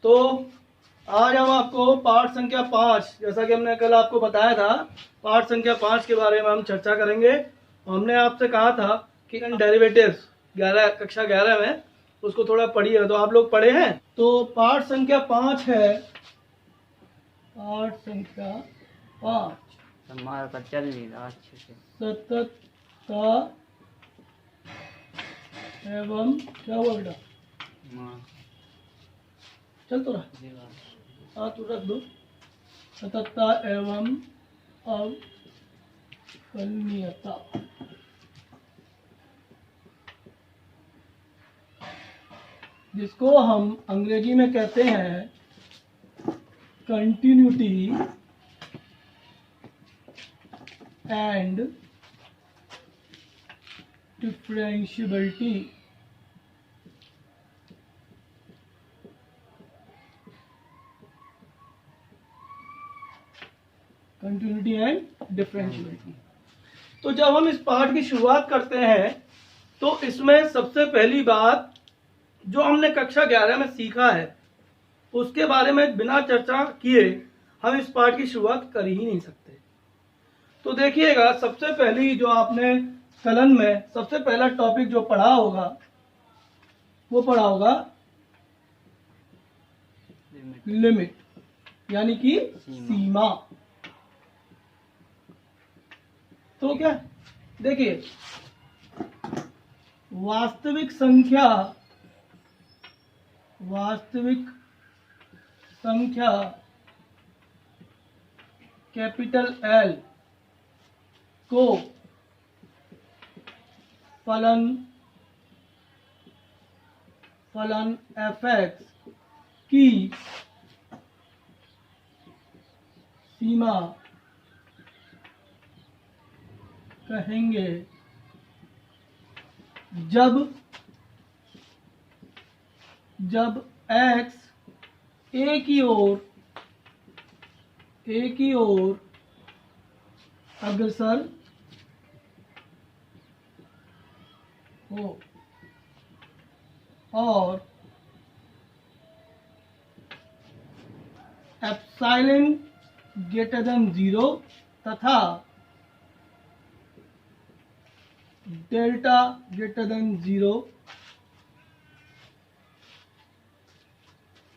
तो आज हम आपको पाठ संख्या 5, जैसा कि हमने कल आपको बताया था, पाठ संख्या 5 के बारे में हम चर्चा करेंगे। हमने आपसे कहा था कि डेरिवेटिव्स 11 कक्षा 11 में उसको थोड़ा पढ़िए, तो आप लोग पढ़े हैं। तो पाठ संख्या 5 है, पाठ संख्या 5 हमारा का चल नहीं रहा अच्छे से। सततता एवं क्या हुआ बेटा, चल तो रहा, हाँ तो रख दो। सततता एवं अवकलनीयता। जिसको हम अंग्रेजी में कहते हैं continuity and differentiability. Continuity and differentiability. तो जब हम इस पाठ की शुरुआत करते हैं तो इसमें सबसे पहली बात जो हमने कक्षा 11 में सीखा है उसके बारे में बिना चर्चा किए हम इस पाठ की शुरुआत कर ही नहीं सकते। तो देखिएगा, सबसे पहली जो आपने कलन में सबसे पहला टॉपिक जो पढ़ा होगा वो पढ़ा होगा लिमिट, यानी कि सीमा। तो क्या देखिए, वास्तविक संख्या कैपिटल एल को फलन एफ(x) की सीमा कहेंगे जब x a की ओर अग्रसर हो और एप्सिलॉन ग्रेटर देन 0 तथा डेल्टा ग्रेटर देन 0।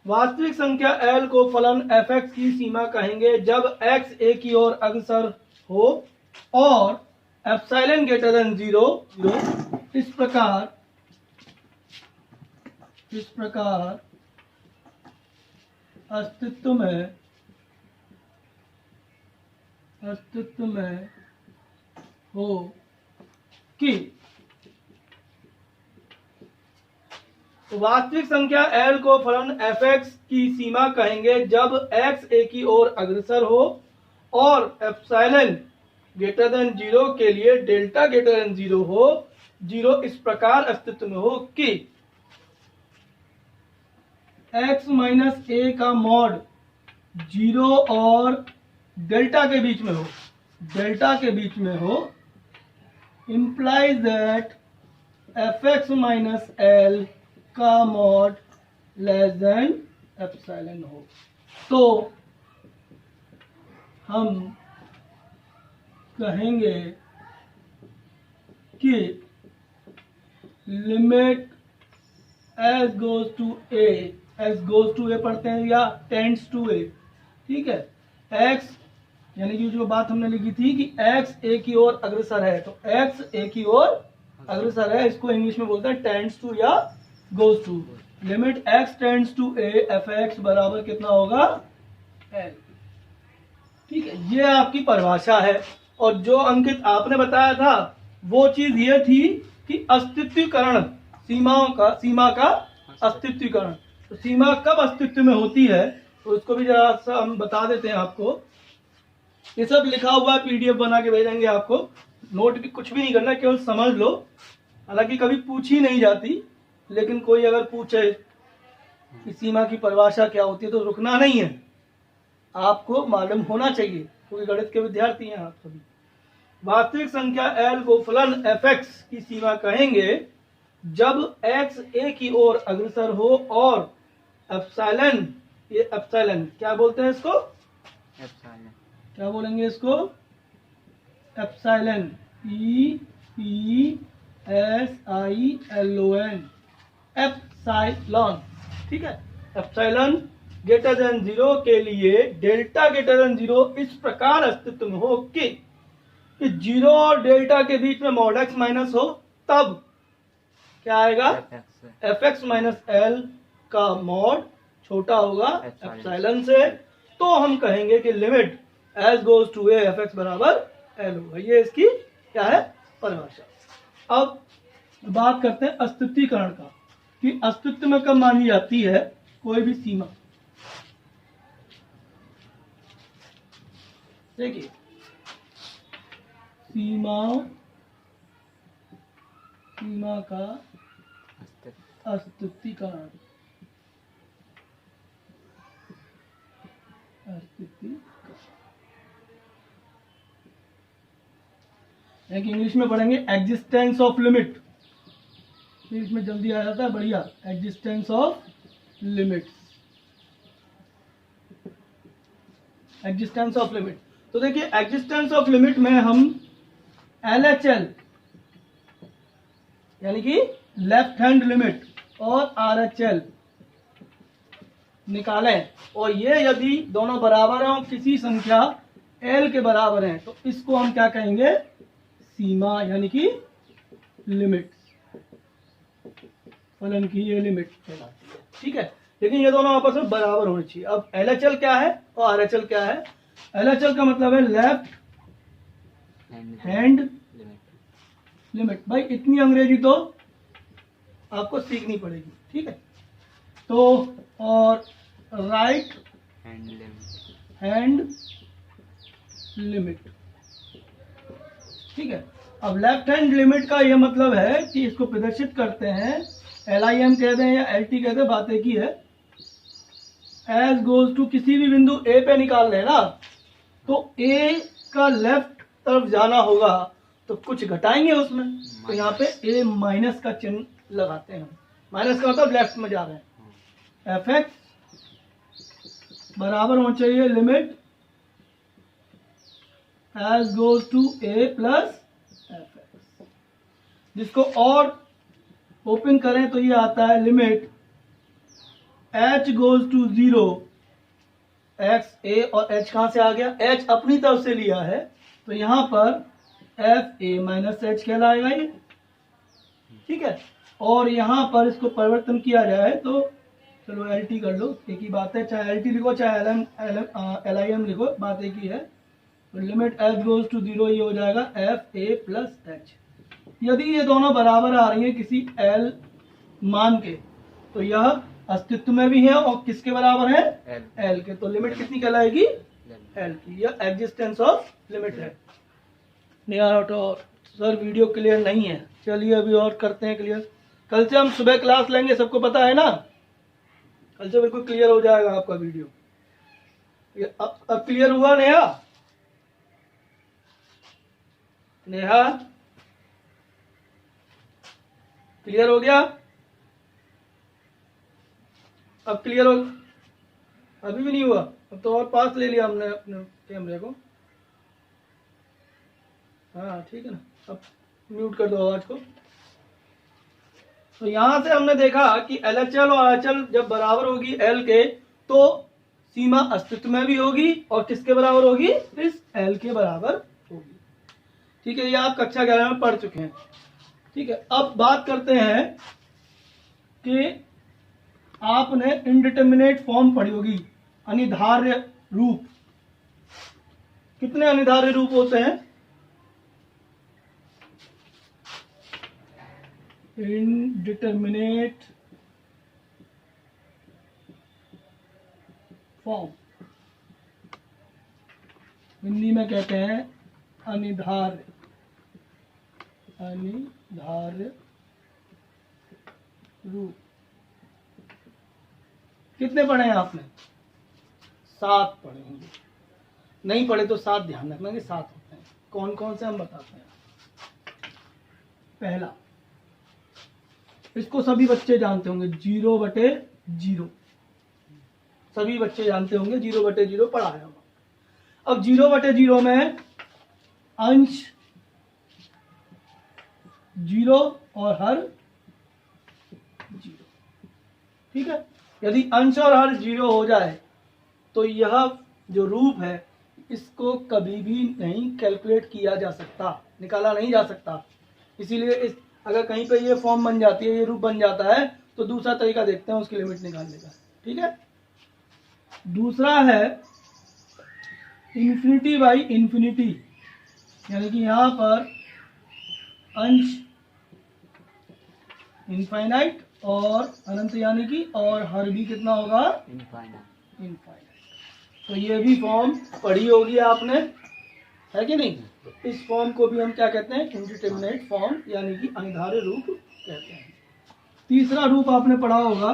वास्तविक संख्या l को फलन f(x) की सीमा कहेंगे जब x a की ओर अग्रसर हो और एप्सिलॉन ग्रेटर देन 0। इस प्रकार अस्तित्व में हो कि वास्तविक संख्या l को फलन f(x) की सीमा कहेंगे जब x a की ओर अग्रसर हो और एप्सिलॉन ग्रेटर देन 0 के लिए डेल्टा ग्रेटर देन 0 हो। 0 इस प्रकार अस्तित्व में हो कि x माइनस a का मॉड 0 और डेल्टा के बीच में हो, implies that f(x minus l) का मॉड लेस देन एप्सिलॉन हो। तो हम कहेंगे कि limit s goes to a पढ़ते हैं या टेंड्स टू a, ठीक है। x यानी कि जो बात हमने लिखी थी कि x a की ओर अग्रसर है, तो x a की ओर अग्रसर है, इसको इंग्लिश में बोलते हैं टेंड्स टू या goes to. Limit x tends to a f(x) बराबर कितना होगा l, ठीक है। ये आपकी परिभाषा है। और जो अंकित आपने बताया था वो चीज ये थी कि अस्तित्वीकरण, सीमा का अस्तित्वीकरण। तो सीमा कब अस्तित्व में होती है तो उसको भी जरा सा हम बता देते हैं आपको। ये सब लिखा हुआ है, पीडीएफ बना के भेजेंगे आपको, नोट भी कुछ भी नहीं करना, केवल समझ लो। हालांकि कभी पूछी नहीं जाती, लेकिन कोई अगर पूछे कि सीमा की परिभाषा क्या होती है तो रुकना नहीं है, आपको मालूम होना चाहिए, क्योंकि गणित के विद्यार्थी हैं आप सभी। वास्तविक संख्या l को फलन f(x) की सीमा कहेंगे जब x a की ओर अग्रसर हो और एप्सिलॉन, ये एप्सिलॉन क्या बोलते हैं इसको, एप्सिलॉन, क्या बोलेंगे इसको, एप्सिलॉन, EPSILON, एप्सिलॉन। ठीक है, एप्सिलॉन ग्रेटर देन 0 के लिए डेल्टा ग्रेटर देन 0 इस प्रकार अस्तित्व में हो कि 0 और डेल्टा के बीच में मॉड x माइनस हो, तब क्या आएगा, fx माइनस एल का मॉड छोटा होगा एप्सिलॉन से, तो हम कहेंगे कि limit S goes to A fx बराबर एल होगा। ये इसकी क्या है, परिभाषा। अब बात करते हैं अस्तित्वीकरण का, कि अस्तित्व में कब मानी जाती है कोई भी सीमा। देखिए, सीमा का अस्तित्वीकरण, एक इंग्लिश में पढ़ेंगे एग्जिस्टेंस ऑफ लिमिट, इसमें जल्दी आ जाता है, बढ़िया, existence of limit, existence of limit. तो देखिए, एग्जिस्टेंस ऑफ लिमिट में हम LHL यानी कि लेफ्ट हैंड लिमिट और RHL निकालें, और ये यदि दोनों बराबर हैं और किसी संख्या L के बराबर हैं, तो इसको हम क्या कहेंगे, सीमा यानी कि लिमिट, फलन की ये लिमिट कहलाती है। ठीक है, लेकिन ये दोनों आपस में बराबर होनी चाहिए। अब LHL क्या है और RHL क्या है। LHL का मतलब है लेफ्ट हैंड लिमिट। भाई इतनी अंग्रेजी तो आपको सीखनी पड़ेगी, ठीक है। तो और राइट हैंड लिमिट, ठीक है। अब लेफ्ट हैंड लिमिट का यह मतलब है कि इसको प्रदर्शित करते हैं, LIM कह दें या LT कह दें, बात एक ही है। एज गोज टू किसी भी बिंदु A पे निकाल लें ना, तो A का लेफ्ट तरफ जाना होगा, तो कुछ घटाएंगे उसमें, तो यहाँ पे A माइनस का चिन्ह लगाते हैं। माइनस का मतलब लेफ्ट में जा रहे हैं। fx बराबर होना चाहिए limit as goes to A plus fx, जिसको और ओपन करें तो ये आता है limit h goes to 0 x a, और h कहां से आ गया, h अपनी तरफ से लिया है, तो यहां पर f a माइनस एच कहलाएगा ये, ठीक है। और यहां पर इसको परिवर्तन किया जाए तो चलो LT कर लो, एक ही बात है, चाहे LT लिखो चाहे LIM लिखो, बात एक ही है। तो लिमिट h गोज टू 0 ये हो जाएगा f a प्लस h। यदि ये दोनों बराबर आ रही है किसी L मान के, तो यह अस्तित्व में भी है और किसके बराबर है, L के, तो लिमिट कितनी कहलाएगी, L की। यह एग्जिस्टेंस ऑफ लिमिट है। और सर वीडियो क्लियर नहीं है, चलिए अभी और करते हैं क्लियर। कल से हम सुबह क्लास लेंगे, सबको पता है ना, कल से बिल्कुल क्लियर हो जाएगा आपका वीडियो। ये अब क्लियर हुआ नेहा, नेहा क्लियर हो गया, अब क्लियर हो, अभी भी नहीं हुआ, अब तो और पास ले लिया हमने अपने कैमरे को। हाँ ठीक है ना, अब म्यूट कर दो आवाज को। तो यहां से हमने देखा कि LHL और RHL जब बराबर होगी L के, तो सीमा अस्तित्व में भी होगी और किसके बराबर होगी, इस L के बराबर होगी, ठीक है। ये आप कक्षा 11 में पढ़ चुके हैं, ठीक है। अब बात करते हैं कि आपने इनडिटर्मिनेट फॉर्म पढ़ी होगी, अनिर्धार्य रूप। कितने अनिर्धार्य रूप होते हैं, इनडिटर्मिनेट फॉर्म, हिंदी में कहते हैं अनिर्धार्य, अनिर्धार्य रूप। कितने पढ़े हैं आपने, 7 पढ़े होंगे, नहीं पढ़े तो 7 ध्यान रखना कि 7 होते हैं। कौन कौन से हम बताते हैं। पहला, इसको सभी बच्चे जानते होंगे, 0/0, सभी बच्चे जानते होंगे, 0/0 पढ़ा है हम। अब 0/0 में अंश 0 और हर 0, ठीक है। यदि अंश और हर 0 हो जाए तो यह जो रूप है इसको कभी भी नहीं कैलकुलेट किया जा सकता, निकाला नहीं जा सकता। इसीलिए इस अगर कहीं पे ये फॉर्म बन जाती है, ये रूप बन जाता है, तो दूसरा तरीका देखते हैं उसकी लिमिट निकालने का, ठीक है। दूसरा है इन्फिनिटी बाई इन्फिनिटी, यानी कि यहाँ पर अंश इनफाइनाइट और अनंत, यानी कि और हर भी कितना होगा, इनफाइनाइट। इनफाइनाइट। तो ये भी फॉर्म पढ़ी होगी आपने, है कि नहीं। इस फॉर्म को भी हम क्या कहते हैं, इंडिटरमिनेट फॉर्म, यानी कि अनिर्धारित रूप कहते हैं। तीसरा रूप आपने पढ़ा होगा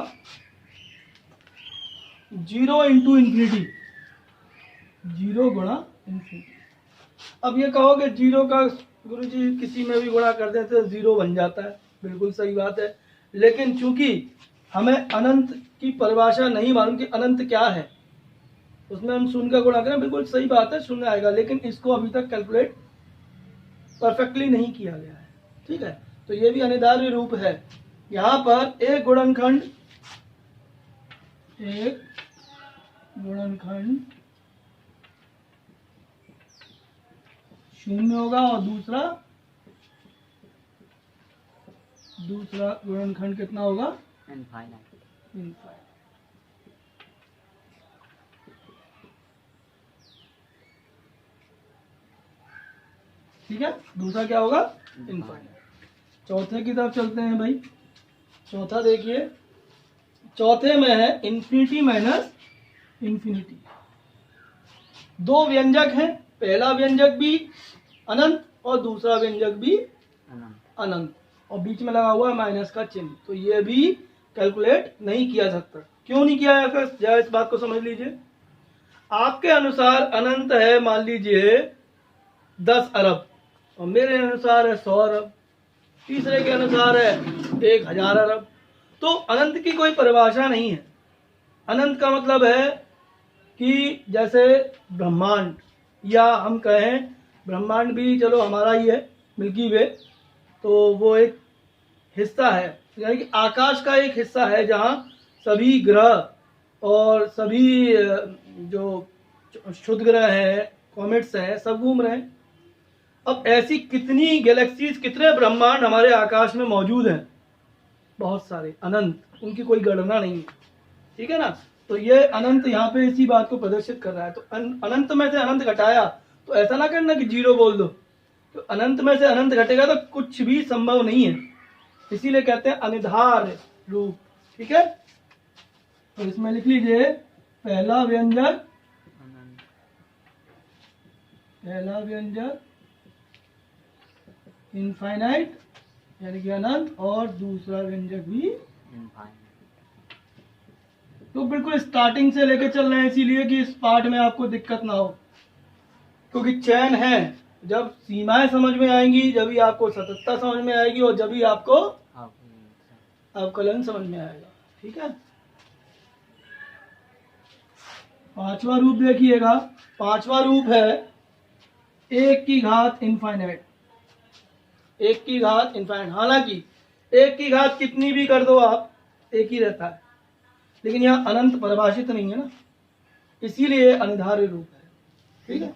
0 इंटू इन्फिनिटी, 0 गुणा इन्फिनिटी। अब ये कहोगे 0 का गुरुजी किसी में भी गुणा कर देते तो 0 बन जाता है, बिल्कुल सही बात है। लेकिन चूंकि हमें अनंत की परिभाषा नहीं मालूम कि अनंत क्या है, उसमें हम शून्य का गुणा करें, बिल्कुल सही बात है, शून्य आएगा, लेकिन इसको अभी तक कैलकुलेट परफेक्टली नहीं किया गया है, ठीक है। तो ये भी अनिर्धारित रूप है। यहाँ पर एक गुणनखंड शून्य होगा और दूसरा गुणनखंड कितना होगा, इनफाइनाइट। इनफाइनाइट। ठीक है, दूसरा क्या होगा, इनफाइनाइट। चौथे की तरफ चलते हैं भाई। चौथा देखिए, चौथे में है इन्फिनिटी माइनस इन्फिनिटी। दो व्यंजक हैं, पहला व्यंजक भी अनंत और दूसरा व्यंजक भी अनंत, और बीच में लगा हुआ है माइनस का चिन्ह। तो ये भी कैलकुलेट नहीं किया सकता। क्यों नहीं किया जा सकता, जरा इस बात को समझ लीजिए। आपके अनुसार अनंत है मान लीजिए 10 अरब, और मेरे अनुसार है 100 अरब, तीसरे के अनुसार है 1000 अरब। तो अनंत की कोई परिभाषा नहीं है। अनंत का मतलब है कि जैसे ब्रह्मांड, या हम कहें ब्रह्मांड भी चलो हमारा ही है, मिल्की वे, तो वो एक हिस्सा है, यानी कि आकाश का एक हिस्सा है जहाँ सभी ग्रह और सभी जो क्षुद्र ग्रह हैं, कॉमेट्स हैं, सब घूम रहे हैं। अब ऐसी कितनी गैलेक्सीज, कितने ब्रह्मांड हमारे आकाश में मौजूद हैं, बहुत सारे, अनंत, उनकी कोई गणना नहीं है, ठीक है ना। तो ये अनंत यहाँ पे इसी बात को प्रदर्शित कर रहा है। तो अनंत में से अनंत घटाया तो ऐसा ना करना कि 0 बोल दो, तो अनंत में से अनंत घटेगा तो कुछ भी संभव नहीं है, इसीलिए कहते हैं अनिर्धार रूप, ठीक है। तो इसमें लिख लीजिए पहला व्यंजक इनफाइनाइट यानी कि अनंत, और दूसरा व्यंजक भी इनफाइनाइट। तो बिल्कुल स्टार्टिंग से लेके चल रहे हैं, इसीलिए कि इस पार्ट में आपको दिक्कत ना हो, क्योंकि चैन है। जब सीमाएं समझ में आएंगी जब ही आपको सततता समझ में आएगी, और जब ही आपको अवकलन समझ में आएगा, ठीक है। पांचवा रूप देखिएगा। पांचवा रूप है 1 की घात इनफाइनाइट। 1 की घात इनफाइनाइट, हालांकि 1 की घात कितनी भी कर दो आप, एक ही रहता है, लेकिन यहाँ अनंत परिभाषित नहीं है ना, इसीलिए अनिर्धारित रूप है, ठीक है।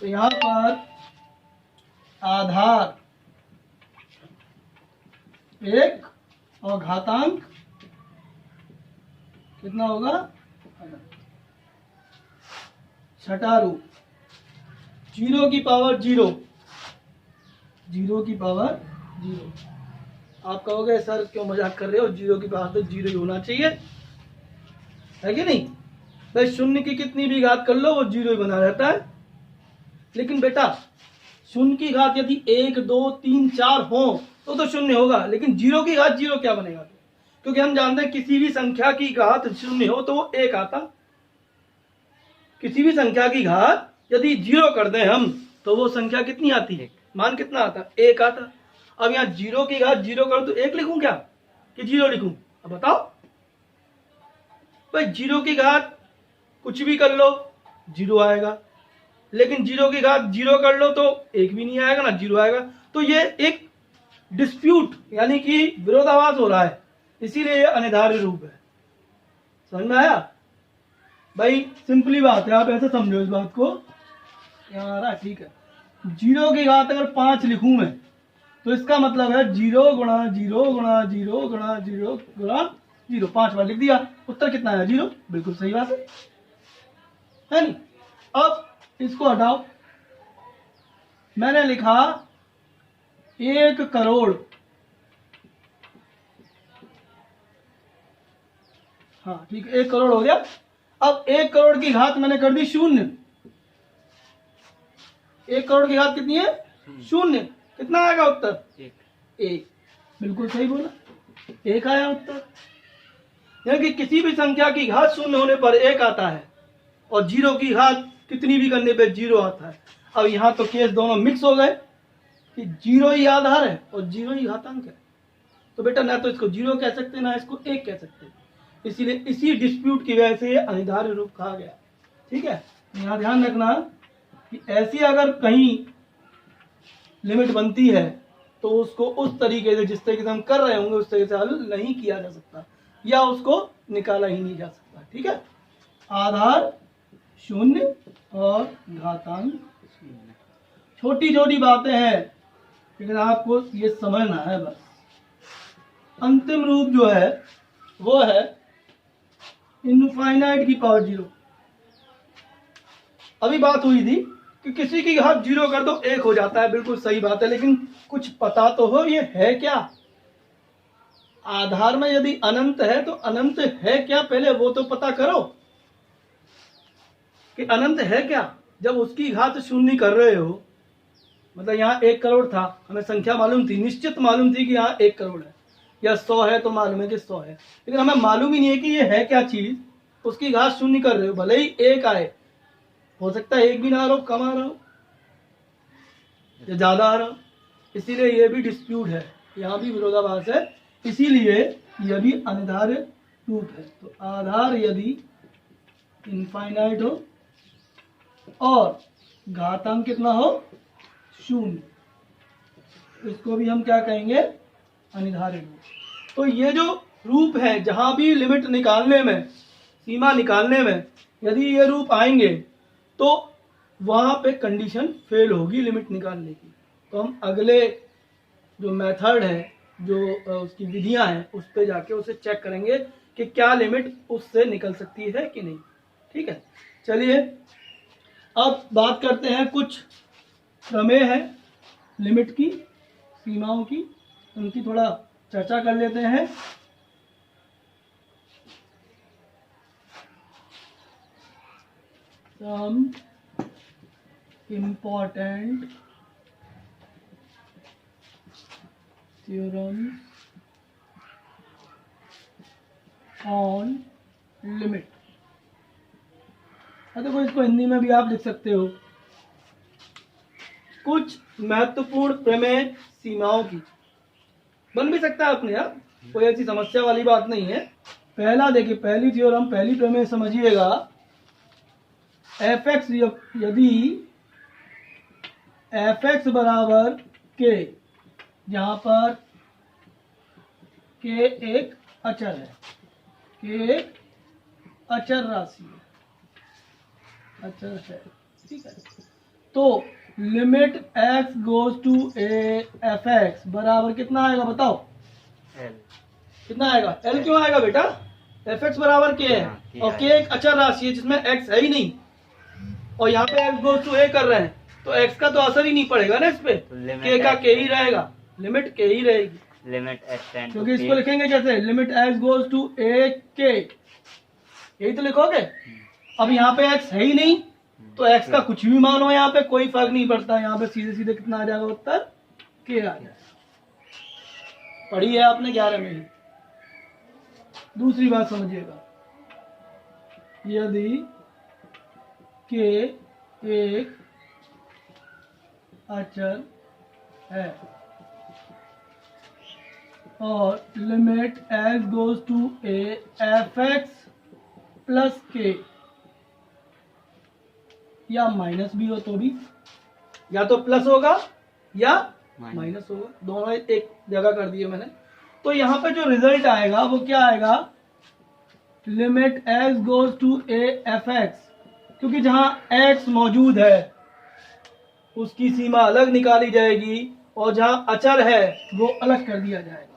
तो यहाँ पर आधार 1 और घातांक कितना होगा, अनंत। छठा रूप 0 की पावर 0, 0 की पावर 0। आप कहोगे सर क्यों मजाक कर रहे हो, 0 की पावर तो 0 ही होना चाहिए, है कि नहीं। भाई शून्य की कितनी भी घात कर लो वो 0 ही बना रहता है। लेकिन बेटा शून्य की घात यदि 1 2 3 4 हो तो शून्य होगा, लेकिन 0 की घात 0 क्या बनेगा, क्योंकि हम जानते हैं किसी भी संख्या की घात शून्य हो तो वो 1 आता। किसी भी संख्या की घात यदि 0 कर दें हम तो वो संख्या कितनी आती है, मान कितना आता, 1 आता। अब यहाँ 0 की घात 0 करूं तो 1 लिखूं क्या कि 0 लिखूं, अब बताओ। भाई 0 की घात कुछ भी कर लो जीरो आएगा, लेकिन जीरो की घात जीरो कर लो तो एक भी नहीं आएगा ना जीरो आएगा। तो ये एक डिस्प्यूट यानी कि विरोधाभास हो रहा है, इसीलिए ये अनिवार्य रूप है। समझ में आया भाई? सिंपली बात है, आप ऐसे समझो इस बात को। यहाँ आ रहा है, ठीक है। जीरो की घात अगर 5 लिखूं मैं तो इसका मतलब है 0 गुणा 0 गुणा 0 गुणा 0 गुणा 0, 5 बार लिख दिया। उत्तर कितना है? 0। बिल्कुल सही बात है नहीं? अब इसको हटाओ, मैंने लिखा 1 करोड़, हाँ ठीक है 1 करोड़ हो गया। अब 1 करोड़ की घात मैंने कर दी 0। 1 करोड़ की घात कितनी है? 0। कितना आएगा उत्तर? 1। बिल्कुल सही बोला, 1 आया उत्तर। यानी कि किसी भी संख्या की घात 0 होने पर 1 आता है और 0 की घात कितनी भी करने पे 0 आता है। अब यहाँ तो केस दोनों मिक्स हो गए कि 0 ही आधार है और 0 ही घातांक है। तो बेटा ना तो इसको 0 कह सकते ना इसको 1 कह सकते, इसीलिए इसी डिस्प्यूट की वजह से ये अनिवार्य रूप कहा गया। ठीक है, यहाँ ध्यान रखना कि ऐसी अगर कहीं लिमिट बनती है तो उसको उस तरीके से जिस तरीके से हम कर रहे होंगे उस तरीके से हल नहीं किया जा सकता या उसको निकाला ही नहीं जा सकता। ठीक है, आधार 0 और घातांक 0, छोटी छोटी बातें हैं लेकिन आपको ये समझना है बस। अंतिम रूप जो है वो है इनफाइनाइट की पावर 0। अभी बात हुई थी कि किसी की घात 0 कर दो 1 हो जाता है, बिल्कुल सही बात है, लेकिन कुछ पता तो हो ये है क्या। आधार में यदि अनंत है तो अनंत है क्या, पहले वो तो पता करो कि अनंत है क्या। जब उसकी घात 0 कर रहे हो, मतलब यहाँ 1 करोड़ था, हमें संख्या मालूम थी, निश्चित मालूम थी कि यहाँ 1 करोड़ है या 100 है तो मालूम है कि 100 है, लेकिन हमें मालूम ही नहीं है कि ये है क्या चीज। उसकी घात 0 कर रहे हो, भले ही 1 आए, हो सकता है 1 भी ना आ रहा हो, कम आ रहा हो या ज्यादा आ रहा हो, इसीलिए ये भी डिस्प्यूट है, यहाँ भी विरोधाभास है, इसीलिए यह भी अनिवार्य रूप है। तो आधार यदि इनफाइनाइट हो और घातांक कितना हो 0, इसको भी हम क्या कहेंगे? अनिवार्य रूप। तो ये जो रूप है, जहां भी लिमिट निकालने में, सीमा निकालने में यदि ये रूप आएंगे तो वहां पे कंडीशन फेल होगी लिमिट निकालने की। तो हम अगले जो मेथड है, जो उसकी विधियां हैं, उस पे जाके उसे चेक करेंगे कि क्या लिमिट उससे निकल सकती है कि नहीं। ठीक है, चलिए अब बात करते हैं, कुछ प्रमेय है लिमिट की, सीमाओं की, उनकी थोड़ा चर्चा कर लेते हैं। Some important theorems on limit। देखो इसको हिंदी में भी आप लिख सकते हो, कुछ महत्वपूर्ण प्रमेय सीमाओं की, बन भी सकता है अपने आप, कोई ऐसी समस्या वाली बात नहीं है। पहला देखिए, पहली थ्योरम, पहली प्रमेय समझिएगा, fx यदि fx बराबर k, जहां पर k एक अचर है, k एक अचर राशि है, अचर है, ठीक है। तो limit x goes to a fx बराबर कितना आएगा बताओ? L। कितना आएगा? l क्यों आएगा बेटा? fx बराबर k है और k एक अचर राशि है जिसमें x है ही नहीं, और यहाँ पे x गोज टू a कर रहे हैं तो x का तो असर ही नहीं पड़ेगा ना इस पे, k का k ही रहेगा, लिमिट k ही रहेगी, लिमिट x टेंड क्योंकि इसको लिखेंगे कैसे? Limit x goes to a k, यही तो लिखोगे। अब यहाँ पे x है ही नहीं तो x का कुछ भी मानो, यहाँ पे कोई फर्क नहीं पड़ता, यहाँ पे सीधे सीधे कितना आ जाएगा उत्तर? k आ जाएगा। पढ़ी है आपने 11 में ही। दूसरी बात समझिएगा, यदि k एक अचर है और limit x goes to a fx plus k, या माइनस भी हो तो भी, या तो प्लस होगा या माइनस। माइनस होगा, दोनों एक जगह कर दिए मैंने। तो यहाँ पे जो रिजल्ट आएगा वो क्या आएगा, limit x goes to a F X, क्योंकि जहां x मौजूद है उसकी सीमा अलग निकाली जाएगी और जहां अचर है वो अलग कर दिया जाएगा।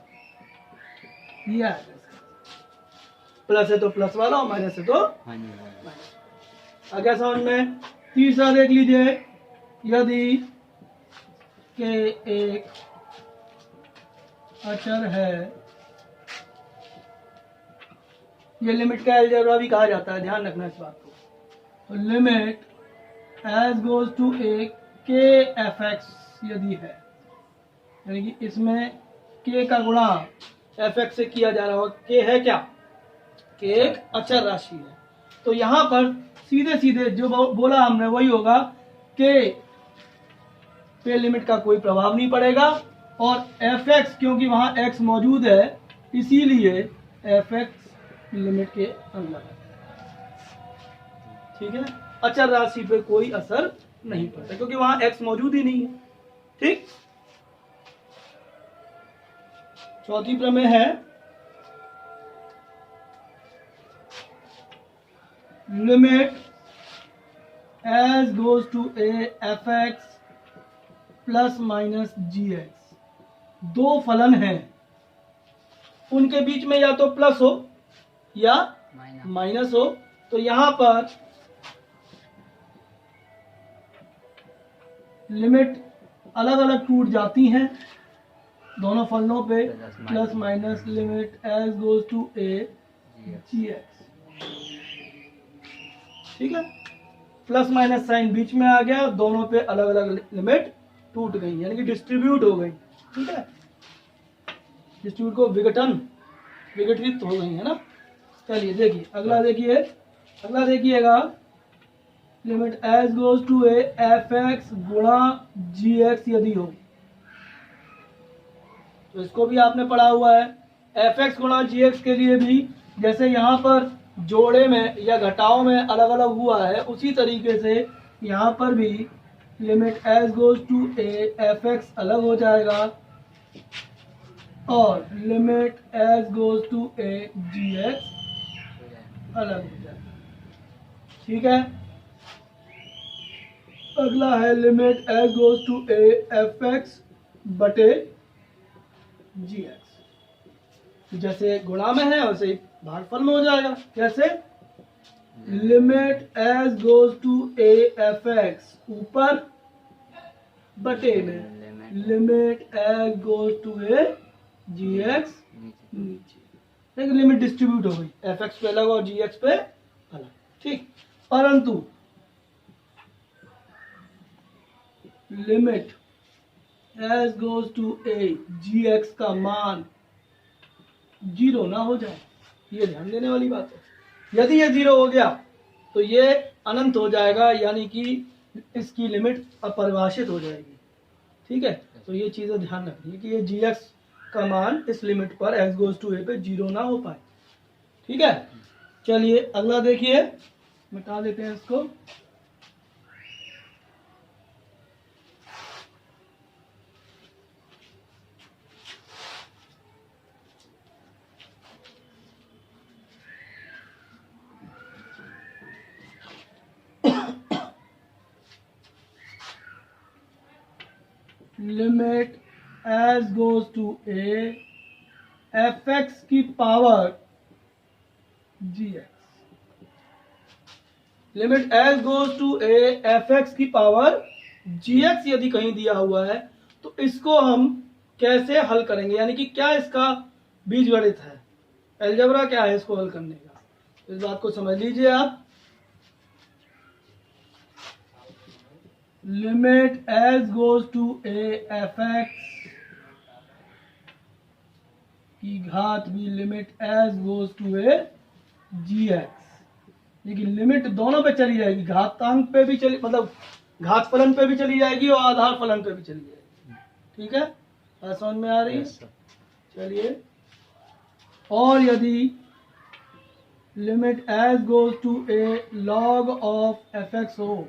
ये आएगा इसका। प्लस है तो प्लस वाला और माइनस है तो माइनस। आगे समझ में। तीसरा देख लीजिए, यदि के एक अचर है, ये लिमिट का अलजेब्रा भी कहा जाता है, ध्यान रखना इस बात को। तो लिमिट एज गोज टू ए के एफ एक्स यदि है, यानी कि इसमें के का गुणा एफ एक्स से किया जा रहा हो, के है क्या, के एक अचर राशि है। तो यहाँ पर सीधे सीधे जो बोला हमने वही होगा, के पे लिमिट का कोई प्रभाव नहीं पड़ेगा और एफ एक्स क्योंकि वहां एक्स मौजूद है इसीलिए एफ एक्स लिमिट के अंदर है। ठीक है ना, अचर राशि पे कोई असर नहीं पड़ता क्योंकि वहां एक्स मौजूद ही नहीं है। ठीक, चौथी प्रमेय है, limit as goes to A F X plus minus G X. दो फलन हैं, उनके बीच में या तो प्लस हो या माइनस हो, तो यहां पर लिमिट अलग अलग टूट जाती हैं दोनों फलनों पे, plus minus limit as goes to A G X. ठीक है, प्लस माइनस साइन बीच में आ गया, दोनों पे अलग अलग लिमिट टूट गई, यानी कि डिस्ट्रीब्यूट हो गई। ठीक है, डिस्ट्रीब्यूट को विघटित हो गई है ना। चलिए देखिए अगला, अगला देखिएगा, limit as goes to A F X गुणा जी एक्स यदि हो, तो इसको भी आपने पढ़ा हुआ है। एफ एक्स गुणा जी एक्स के लिए भी जैसे यहाँ पर जोड़े में या घटाव में अलग अलग हुआ है, उसी तरीके से यहाँ पर भी limit as goes to A F X अलग हो जाएगा और limit as goes to A G X अलग हो जाएगा। ठीक है, अगला है limit as goes to A F X बटे जी एक्स। जैसे गुणा में है वैसे ही भागफल में हो जाएगा। कैसे, limit as goes to A F X ऊपर बटे में limit as goes to A G X नीचे। देखिए लिमिट डिस्ट्रीब्यूट हो गई, एफ एक्स पे अलग और जी एक्स पे अलग। ठीक, परंतु limit as goes to A G X का मान जीरो ना हो जाए, ये ध्यान देने वाली बात है। यदि ये जीरो हो गया तो ये अनंत हो जाएगा, यानी कि इसकी लिमिट अपरिभाषित हो जाएगी। ठीक है, तो ये चीजें ध्यान रखनी है कि ये जी एक्स का मान इस लिमिट पर एक्स गोज टू ए पे जीरो ना हो पाए। ठीक है, चलिए अगला देखिए, मिटा देते हैं इसको। Limit as goes to A F x की power g x. Limit as goes to A F x की पावर जी एक्स यदि कहीं दिया हुआ है तो इसको हम कैसे हल करेंगे, यानी कि क्या इसका बीजगणित है, अलजेब्रा क्या है इसको हल करने का, इस बात को समझ लीजिए आप। Limit as goes to A F x की घात भी limit as goes to A G X, लेकिन लिमिट दोनों पे चली जाएगी, घातांक पे भी चली, मतलब घात फलन पे भी चली जाएगी और आधार फलन पे भी चली जाएगी। ठीक है, बात समझ में आ रही है। चलिए, और यदि limit as goes to A log of F X हो,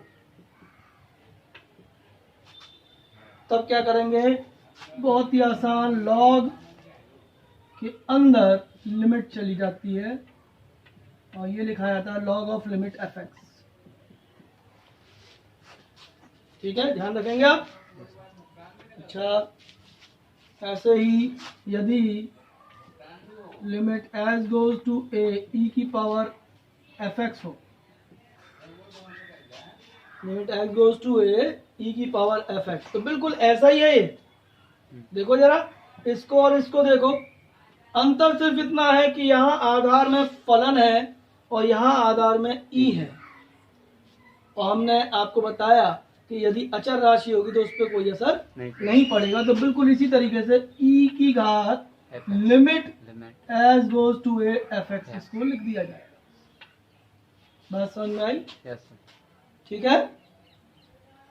तब क्या करेंगे, बहुत ही आसान, लॉग के अंदर लिमिट चली जाती है और ये लिखा जाता है log of limit F x. ठीक है, ध्यान रखेंगे आप। अच्छा, ऐसे ही यदि लिमिट एस गोज टू ए ई की पावर एफ एक्स हो, लिमिट एस गोज टू ए ई की पावर एफ एक्स, तो बिल्कुल ऐसा ही है ये। देखो जरा, इसको और इसको देखो, अंतर सिर्फ इतना है कि यहाँ आधार में फलन है और यहाँ आधार में ई है। और हमने आपको बताया कि यदि अचर राशि होगी तो उस पर कोई असर नहीं पड़ेगा। तो बिल्कुल इसी तरीके से ई की घात limit S goes to A F X, इसको लिख दिया जाएगा। बात समझ में आई? ठीक है,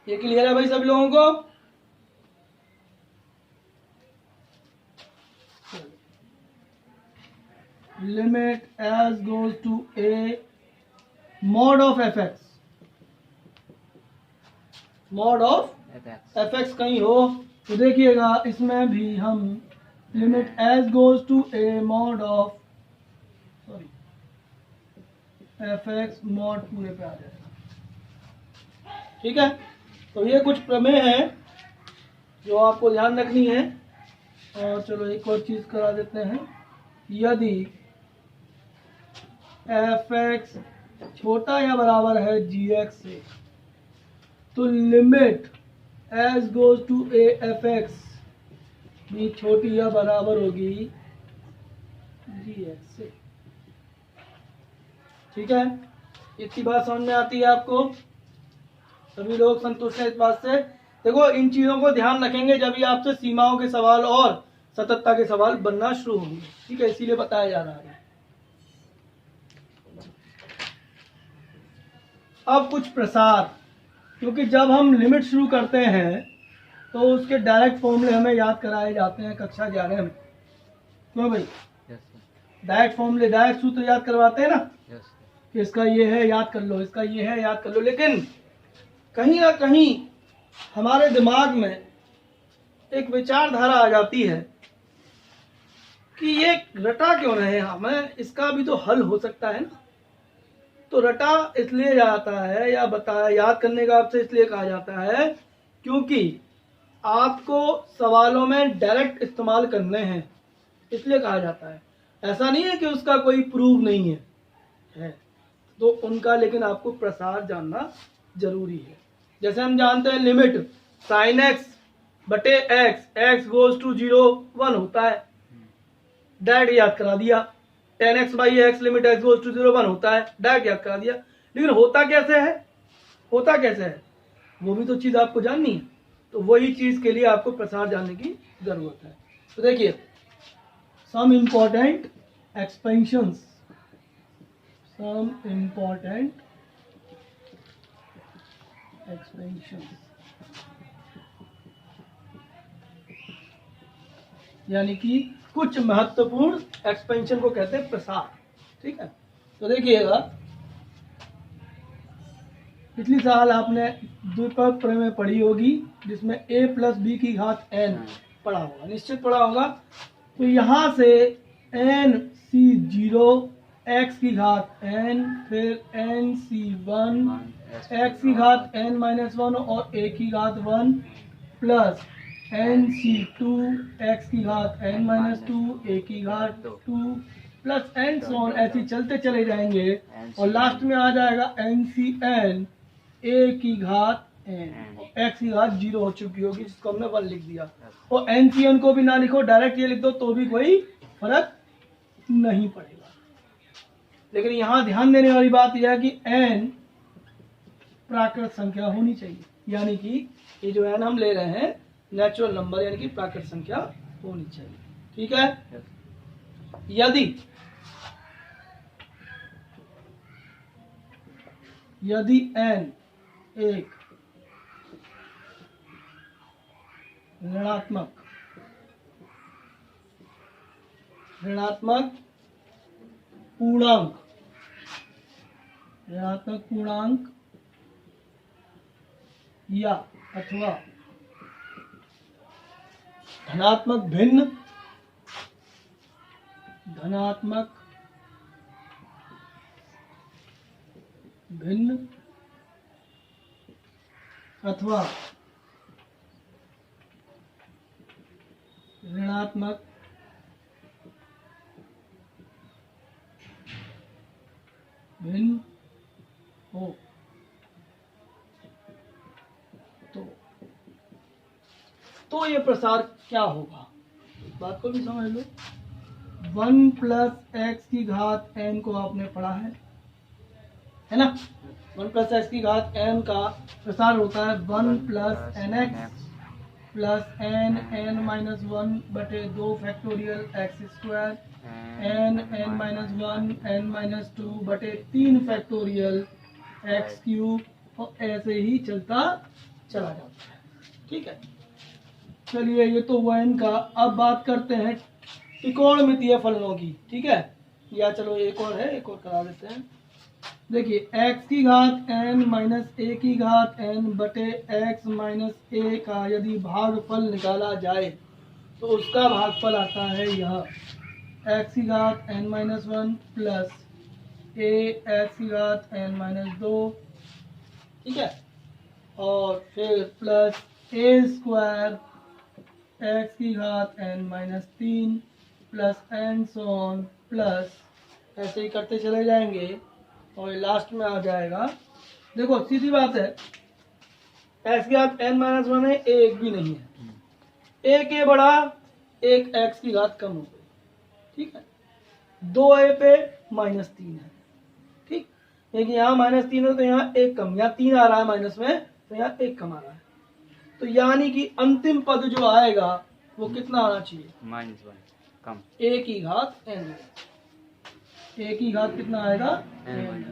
ये क्लियर है भाई सभी लोगों को? Limit S goes to a mod of F x, mod of F x कहीं हो तो देखिएगा इसमें भी हम limit S goes to a mod of F x mod to a पे आ जाएगा। ठीक है, तो ये कुछ प्रमेय है जो आपको ध्यान रखनी है। और चलो एक और चीज करा देते हैं, यदि एफ एक्स छोटा या बराबर है जी एक्स से, तो limit S goes to A F X भी छोटी या बराबर होगी जी एक्स से। ठीक है, इतनी बात समझ में आती है आपको? सभी लोग संतुष्ट हैं इस बात से? देखो, इन चीजों को ध्यान रखेंगे जब भी आपसे सीमाओं के सवाल और सततता के सवाल बनना शुरू होंगे। ठीक है, इसीलिए बताया जा रहा है। अब कुछ प्रसार, क्योंकि जब हम लिमिट शुरू करते हैं तो उसके डायरेक्ट फॉर्मूले हमें याद कराए जाते हैं कक्षा 11 में। क्यों भाई? डायरेक्ट फॉर्मूले, डायरेक्ट सूत्र याद करवाते हैं ना कि इसका ये है याद कर लो, इसका ये है याद कर लो। लेकिन कहीं ना कहीं हमारे दिमाग में एक विचारधारा आ जाती है कि ये रटा क्यों रहे, हमें इसका भी तो हल हो सकता है ना। तो रटा इसलिए जाता है या बताया, याद करने का आपसे इसलिए कहा जाता है क्योंकि आपको सवालों में डायरेक्ट इस्तेमाल करने हैं, इसलिए कहा जाता है। ऐसा नहीं है कि उसका कोई प्रूफ नहीं है तो उनका, लेकिन आपको प्रसार जानना जरूरी है। जैसे हम जानते हैं लिमिट साइन एक्स बटे एक्स, एक्स गोज टू 0 1 होता है, डायरेक्ट याद करा दिया। Tan X by X limit X goes to 0 1 होता है, डायरेक्ट याद करा दिया। लेकिन होता कैसे है, होता कैसे है वो भी तो चीज आपको जाननी है। तो वही चीज के लिए आपको प्रसार जानने की जरूरत है। तो देखिए, some important expansions, some important expansion, यानी कि कुछ महत्वपूर्ण एक्सपेंशन को कहते हैं प्रसार। ठीक है, तो देखिएगा, पिछली साल आपने द्विपद प्रमेय पढ़ी होगी जिसमें a प्लस बी की घात n पढ़ा होगा, निश्चित पढ़ा होगा। तो यहाँ से n c0 x की घात n, फिर n c1 x की घात n-1 और a की घात 1 प्लस n c2 x की घात n-2 a की घात 2 प्लस एंड सो ऑन, ऐसे चलते चले जाएंगे और लास्ट में आ जाएगा NCN a की घात n, x की घात 0 हो चुकी होगी जिसको हमने 1 लिख दिया। और NCN को भी ना लिखो, डायरेक्ट ये लिख दो तो भी कोई फर्क नहीं पड़ेगा। लेकिन यहाँ ध्यान देने वाली बात यह है कि n प्राकृत संख्या होनी चाहिए, यानी कि ये जो n हम ले रहे हैं नेचुरल नंबर यानी कि प्राकृत संख्या होनी चाहिए। ठीक है, यदि n एक ऋणात्मक पूर्णांक या अथवा धनात्मक भिन्न, धनात्मक भिन्न अथवा ऋणात्मक भिन्न हो तो ये प्रसार क्या होगा, बात को भी समझ लो। 1 प्लस एक्स की घात n को आपने पढ़ा है ना। 1 प्लस एक्स की घात n का प्रसार होता है 1 plus n x plus n minus 1 बटे 2 factorial x square n minus 1 n minus 2 बटे 3 फैक्टोरियल एक्स क्यूब, और ऐसे ही चलता चला जाता है। ठीक है, चलिए ये तो हुआ इनका। अब बात करते हैं त्रिकोणमितीय फलनों की। ठीक है, या चलो एक और है, एक और करा देते हैं। देखिए x की घात n माइनस a की घात n बटे x माइनस a का यदि भागफल निकाला जाए तो उसका भागफल आता है यह x की घात n minus 1 plus a x की घात n माइनस 2। ठीक है, और फिर प्लस a स्क्वायर x की घात n minus 3 plus and so on, plus ऐसे ही करते चले जाएंगे और लास्ट में आ जाएगा। देखो सीधी बात है, x की घात n माइनस 1 है, a एक भी नहीं है, एक a बड़ा, एक x की घात कम हो गई। ठीक है, 2a पे माइनस 3 है। ठीक, लेकिन यहाँ माइनस 3 है तो यहाँ एक कम, यहाँ 3 आ रहा है माइनस में तो यहाँ एक कम आ रहा है, तो यानी कि अंतिम पद जो आएगा वो कितना आना चाहिए, -1 कम, a की घात n, a की घात कितना आएगा n।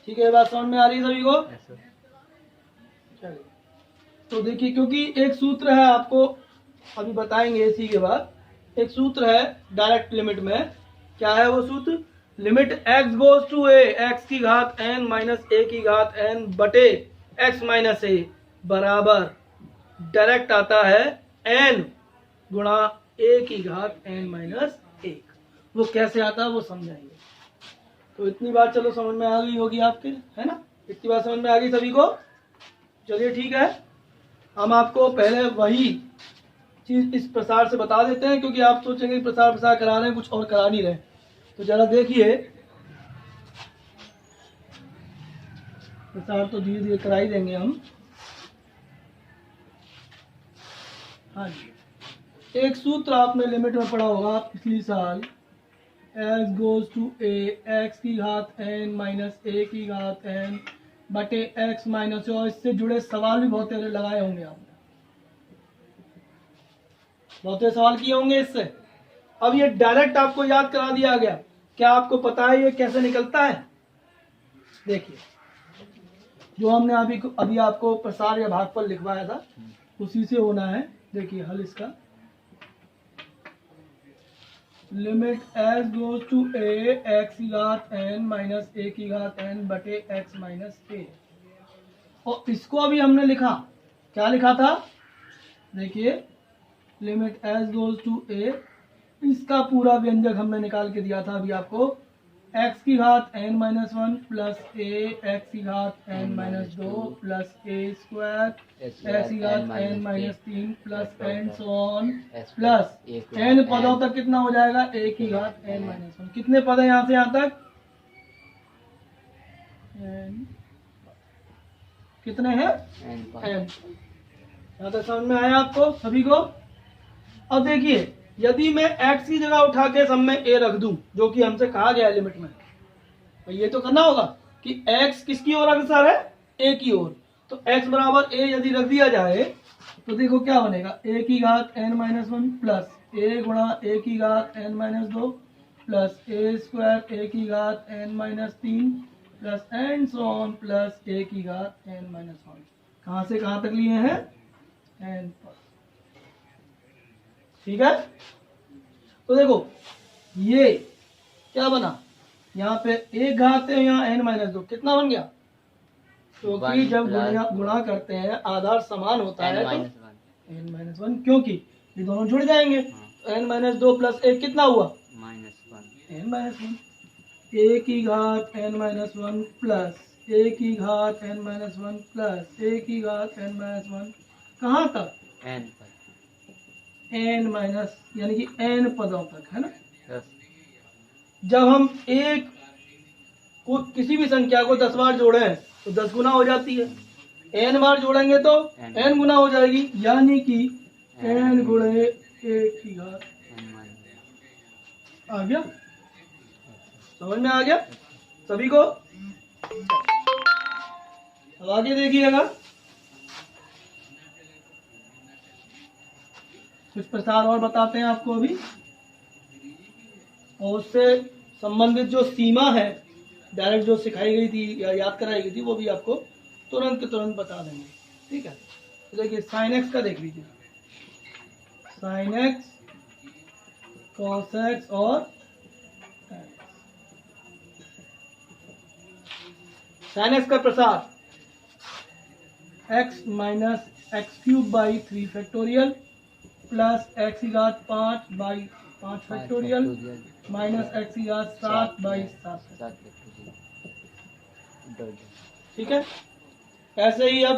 ठीक है, बात समझ में आ रही है सभी को। चलिए तो देखिए, क्योंकि एक सूत्र है, आपको अभी बताएंगे इसी के बाद, एक सूत्र है डायरेक्ट लिमिट में। क्या है वो सूत्र, limit x goes to a, x की घात n माइनस a की घात n बटे x माइनस a बराबर डायरेक्ट आता है n गुणा a की घात n माइनस 1। वो कैसे आता है वो समझाएंगे। तो इतनी बात चलो समझ में आ गई होगी आपके, है ना, इतनी बात समझ में आ गई सभी को। चलिए ठीक है, हम आपको पहले वही चीज इस प्रसार से बता देते हैं, क्योंकि आप सोचेंगे प्रसार करा रहे हैं, कुछ और करा नहीं रहे। तो जरा देखिए, प्रसार तो धीरे धीरे करा ही देंगे हम। हाँ जी, एक सूत्र आपने लिमिट में पढ़ा होगा पिछली साल, x goes to a, x की घात n माइनस a की घात n बटे x माइनस, और इससे जुड़े सवाल भी बहुत सारे लगाए होंगे आपने, बहुत सारे सवाल किए होंगे इससे। अब ये डायरेक्ट आपको याद करा दिया गया, क्या आपको पता है ये कैसे निकलता है? देखिए, जो हमने अभी आपको प्रसार या भागफल लिखवाया था उसी से होना है। देखिए हल इसका, limit x goes to a, x की घात n माइनस a की घात n बटे x माइनस a, और इसको अभी हमने लिखा, क्या लिखा था, देखिए limit x goes to a, इसका पूरा व्यंजक हमने निकाल के दिया था अभी आपको, x की घात n minus 1 plus a x की घात n minus 2 plus a square x की घात n minus 3 plus and so on, plus n पदों तक कितना हो जाएगा, a की घात n माइनस 1। कितने पद है यहाँ से यहाँ तक, कितने हैं, n। यहाँ तक समझ में आया आपको सभी को। अब देखिए, यदि मैं x की जगह उठा के सब में a रख दूं, जो कि हमसे कहा गया है लिमिट में, तो ये तो करना होगा कि x किसकी ओर अग्रसर है, a की ओर। तो x बराबर a यदि रख दिया जाए तो देखो क्या बनेगा, a की घात n माइनस 1 प्लस a गुणा a की घात n minus 2 plus a square a की घात n minus 3 plus and so on plus a की घात n माइनस 1। कहाँ से कहाँ तक लिए हैं, n पर। ठीक है, तो देखो ये क्या बना, यहाँ पे एक घात है, यहाँ n माइनस 2, कितना बन गया, क्योंकि जब गुणा करते हैं आधार समान होता है तो n-1 क्योंकि ये दोनों जुड़ जाएंगे। तो n-2 प्लस 1 कितना हुआ? -1 n-1 a की घात n-1 प्लस a की घात n-1 प्लस a की घात n-1 कहाँ तक? n पर n माइनस यानी कि n पदों तक, है ना। यस जब हम एक को किसी भी संख्या को 10 बार जोड़े तो 10 गुना हो जाती है, n बार जोड़ेंगे तो n गुना हो जाएगी, यानी कि n गुणे 1 की घात। n-1 आ गया? समझ में आ गया सभी को? अब आगे देखिएगा, कुछ प्रसार और बताते हैं आपको अभी, और उससे संबंधित जो सीमा है डायरेक्ट जो सिखाई गई थी या याद कराई गई थी वो भी आपको तुरंत के तुरंत बता देंगे। ठीक है, तो देखिए साइन एक्स का देख लीजिए, साइन एक्स, कॉस एक्स और साइन एक्स का प्रसार x minus x cube by 3 factorial plus x की घात 5 बाई 5 फैक्टोरियल माइनस एक्स की घात 7 बाई 7। ठीक है, ऐसे ही अब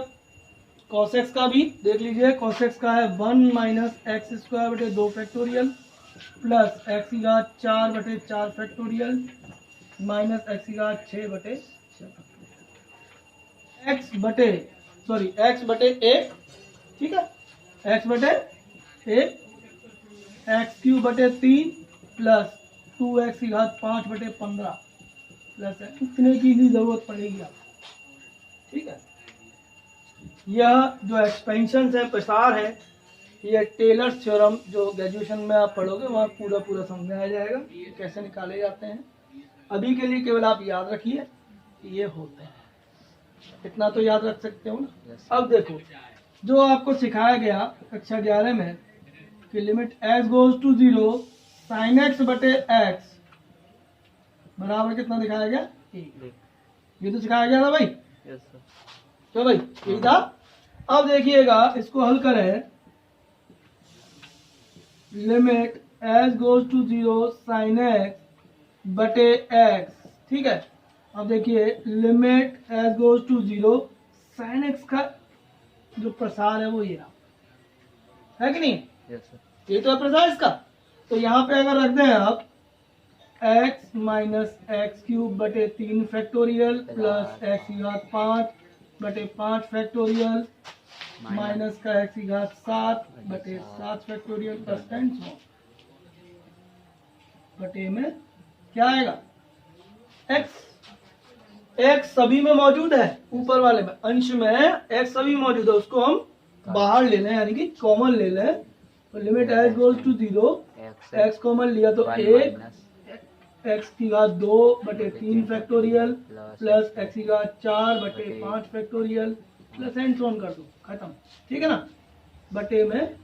cos x का भी देख लीजिए, cos x का है 1 माइनस एक्स स्क्वायर बटे 2 फैक्टोरियल प्लस एक्स की घात 4 बटे 4 फैक्टोरियल माइनस एक्स की घात 6 बटे 6। एक्स बटे 1, ठीक है, एक्स बटे 1, एक्स क्यूब बटे 3 प्लस 2x की घात 5 बटे 15 प्लस इतने की ही जरूरत पड़ेगी आपको। ठीक है, यह जो एक्सपेंशन है, प्रसार है, ये टेलर्स थ्योरम जो ग्रेजुएशन में आप पढ़ोगे वहाँ पूरा पूरा समझ में आ जाएगा कैसे निकाले जाते हैं। अभी के लिए केवल आप याद रखिए ये होते हैं, इतना तो याद रख सकते हो ना। अब देखो जो आपको सिखाया गया कक्षा 11 में कि limit x goes to 0 sine x बटे एक्स बराबर कितना दिखाया गया? 1। ये तो सिखाया गया था भाई, यस सर तो भाई यही था। अब देखिएगा इसको हल करें, limit S goes to 0 sine x बटे एक्स। ठीक है, अब देखिए limit S goes to 0 sine x का जो प्रसार है वो ये रहा, है कि नहीं? यस सर ये तो है प्रसार इसका। तो यहाँ पे अगर रख दें आप x माइनस एक्स क्यूब बटे 3 फैक्टोरियल प्लस एक्स की घात 5 बटे 5 फैक्टोरियल माइनस का एक्स की घात 7 बटे 7 फैक्टोरियल प्लस एंड सो बटे में क्या आएगा? x सभी में मौजूद है, ऊपर वाले में अंश में x सभी मौजूद है, उसको हम बाहर ले लें यानी कि कॉमन ले लें। तो limit h goes to 0, x common लिया तो 1 x की घात 2 बटे 3 फैक्टोरियल प्लस x की घात 4 बटे 5 factorial plus and so on कर दो, खत्म। ठीक है ना, बटे में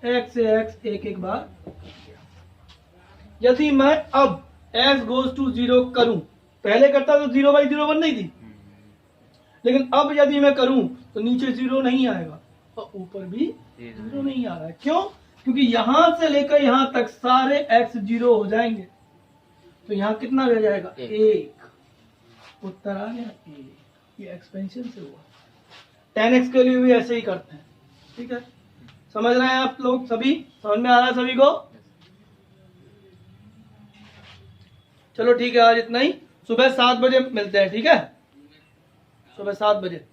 x से x एक एक बार। यदि मैं अब x गोज टू 0 करूं, पहले करता तो 0 बाई 0 बन नहीं थी, लेकिन अब यदि मैं करूं तो नीचे 0 नहीं आएगा और ऊपर भी 0 नहीं आ रहा है। क्यों? क्योंकि यहां से लेकर यहां तक सारे x 0 हो जाएंगे, तो यहां कितना रह जाएगा? 1। उत्तर आ गया 1। ये एक्सपेंशन से हुआ। 10x के लिए भी ऐसे ही करते हैं। ठीक है, समझ रहे हैं आप लोग सभी? समझ में आ रहा है सभी को? चलो ठीक है, आज इतना ही। सुबह 7 बजे मिलते हैं, ठीक है? सुबह 7 बजे,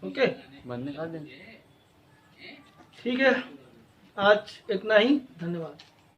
ओके? बंद कर दें। ठीक है, आज इतना ही, धन्यवाद।